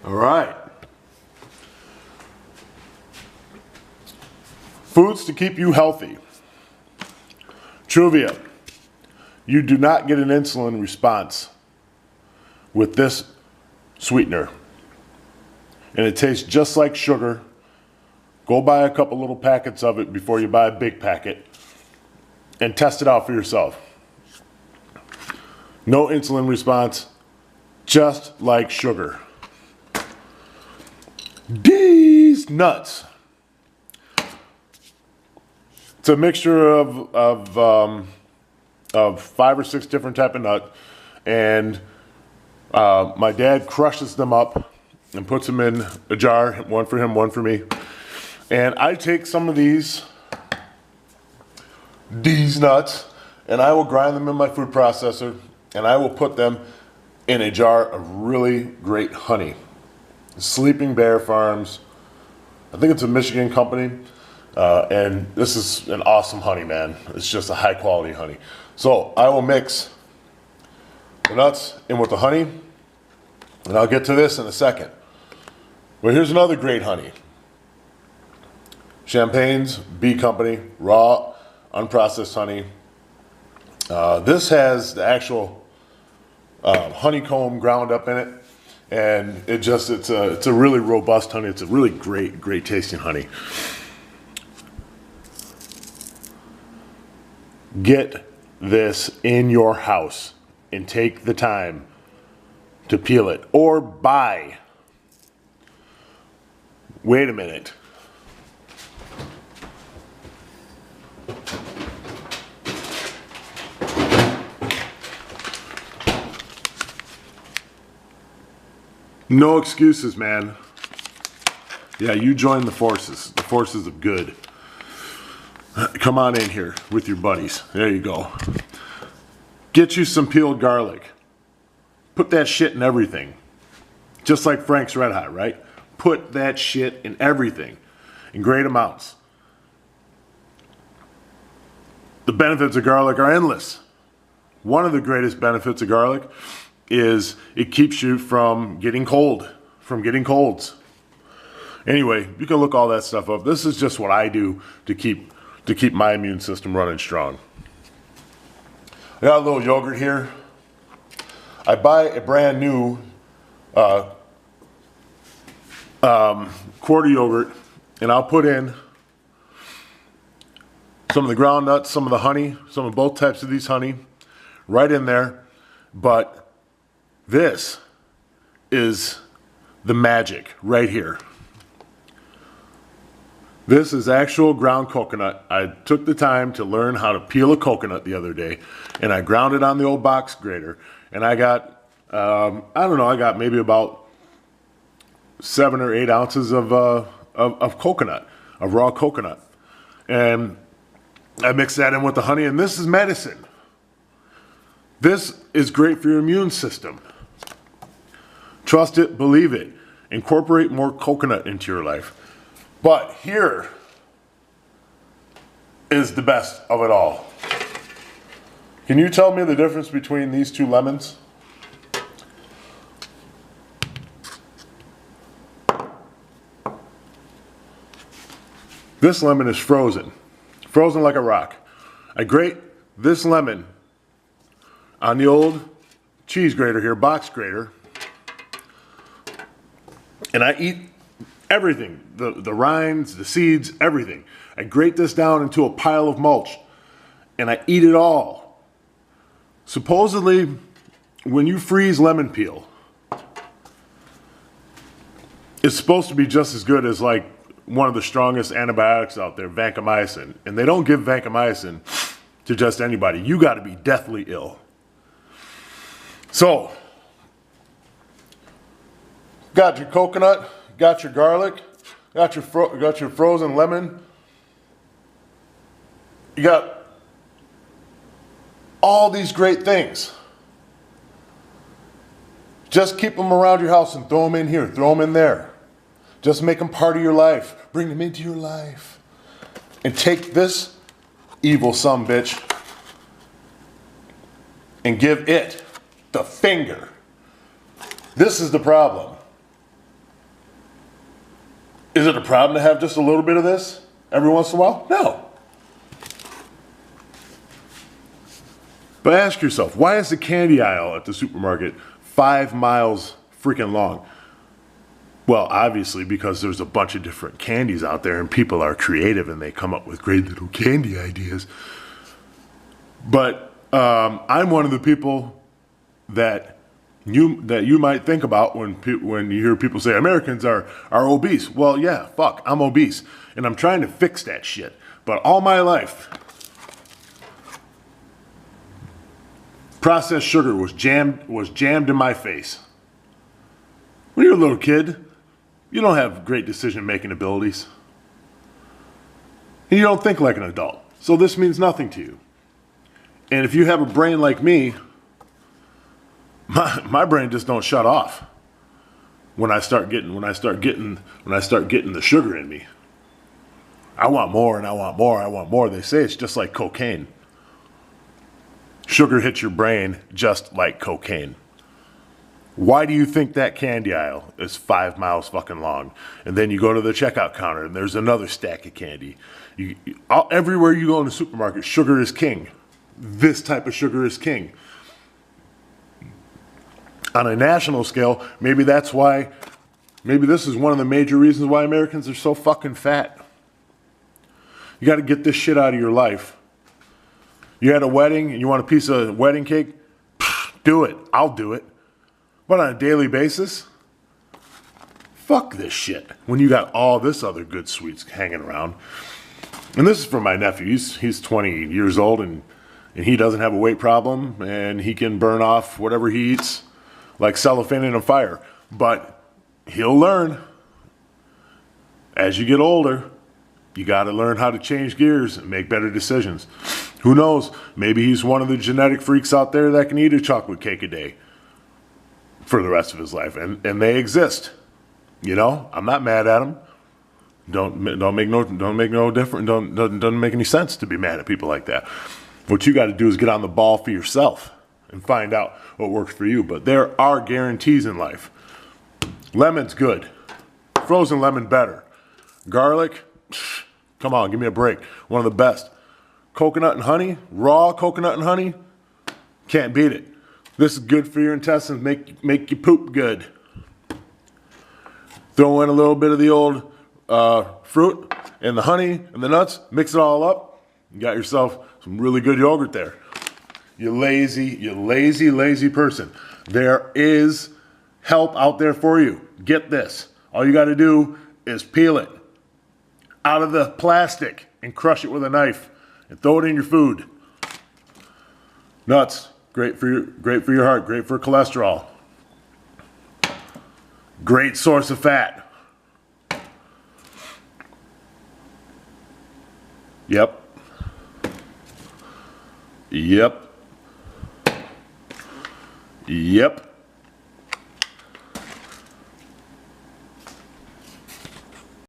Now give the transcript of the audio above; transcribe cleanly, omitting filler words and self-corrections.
All right. Foods to keep you healthy. Trivia. You do not get an insulin response with this sweetener. And it tastes just like sugar. Go buy a couple little packets of it before you buy a big packet and test it out for yourself. No insulin response, just like sugar. These nuts. It's a mixture of 5 or 6 different type of nuts, and my dad crushes them up and puts them in a jar, one for him, one for me. And I take some of these nuts, and I will grind them in my food processor, and I will put them in a jar of really great honey. Sleeping Bear Farms, I think it's a Michigan company, and this is an awesome honey, man. It's just a high quality honey. So I will mix the nuts in with the honey, and I'll get to this in a second. But here's another great honey. Champagne's Bee Company, raw, unprocessed honey. This has the actual honeycomb ground up in it, and it's a really robust honey. It's a really great tasting honey. Get this in your house and take the time to peel it or buy. Wait a minute. No excuses, man. Yeah, you join the forces of good. Come on in here with your buddies. There you go. Get you some peeled garlic. Put that shit in everything. Just like Frank's Red Hot, right? Put that shit in everything in great amounts. The benefits of garlic are endless. One of the greatest benefits of garlic is it keeps you from getting colds. Anyway, you can look all that stuff up. This is just what I do to keep my immune system running strong. I got a little yogurt here. I buy a brand new quarter yogurt, and I'll put in some of the ground nuts, some of the honey, some of both types of these honey right in there. But this is the magic right here. This is actual ground coconut. I took the time to learn how to peel a coconut the other day, and I ground it on the old box grater, and I got, I got maybe about 7 or 8 ounces of coconut, of raw coconut. And I mixed that in with the honey, and this is medicine. This is great for your immune system. Trust it, believe it. Incorporate more coconut into your life. But here is the best of it all. Can you tell me the difference between these 2 lemons? This lemon is frozen like a rock. I grate this lemon on the old cheese grater here, box grater, and I eat everything, the rinds, the seeds, everything. I grate this down into a pile of mulch, and I eat it all. Supposedly, when you freeze lemon peel, it's supposed to be just as good as like one of the strongest antibiotics out there, vancomycin. And they don't give vancomycin to just anybody. You got to be deathly ill. So, got your coconut, got your garlic, got your frozen lemon. You got all these great things. Just keep them around your house and throw them in here, throw them in there. Just make them part of your life. Bring them into your life. And take this evil sumbitch and give it the finger. This is the problem. Is it a problem to have just a little bit of this every once in a while? No. But ask yourself, why is the candy aisle at the supermarket 5 miles freaking long? Well, obviously because there's a bunch of different candies out there and people are creative and they come up with great little candy ideas. But I'm one of the people that you might think about when you hear people say Americans are obese. Well, yeah, fuck, I'm obese, and I'm trying to fix that shit. But all my life, processed sugar was jammed in my face. When you're a little kid, you don't have great decision-making abilities, and you don't think like an adult. So this means nothing to you. And if you have a brain like me, my brain just don't shut off when I start getting the sugar in me. I want more and I want more, I want more. They say it's just like cocaine. Sugar hits your brain just like cocaine. Why do you think that candy aisle is 5 miles fucking long? And then you go to the checkout counter and there's another stack of candy. Everywhere you go in the supermarket, sugar is king. This type of sugar is king. On a national scale, maybe this is one of the major reasons why Americans are so fucking fat. You got to get this shit out of your life. You had a wedding and you want a piece of wedding cake? Do it. I'll do it. But on a daily basis, fuck this shit. When you got all this other good sweets hanging around. And this is for my nephew. He's 20 years old and he doesn't have a weight problem and he can burn off whatever he eats like cellophane in a fire. But he'll learn. As you get older, you got to learn how to change gears and make better decisions. Who knows? Maybe he's one of the genetic freaks out there that can eat a chocolate cake a day for the rest of his life. And they exist. You know, I'm not mad at him. Doesn't make any sense to be mad at people like that. What you got to do is get on the ball for yourself and find out what works for you. But there are guarantees in life. Lemon's good. Frozen lemon better. Garlic, come on, give me a break. One of the best. Coconut and honey, raw coconut and honey, can't beat it. This is good for your intestines, make you poop good. Throw in a little bit of the old fruit and the honey and the nuts, mix it all up. You got yourself some really good yogurt there. You lazy person. There is help out there for you. Get this. All you got to do is peel it out of the plastic and crush it with a knife and throw it in your food. Nuts, great for your heart, great for cholesterol. Great source of fat. Yep. Yep.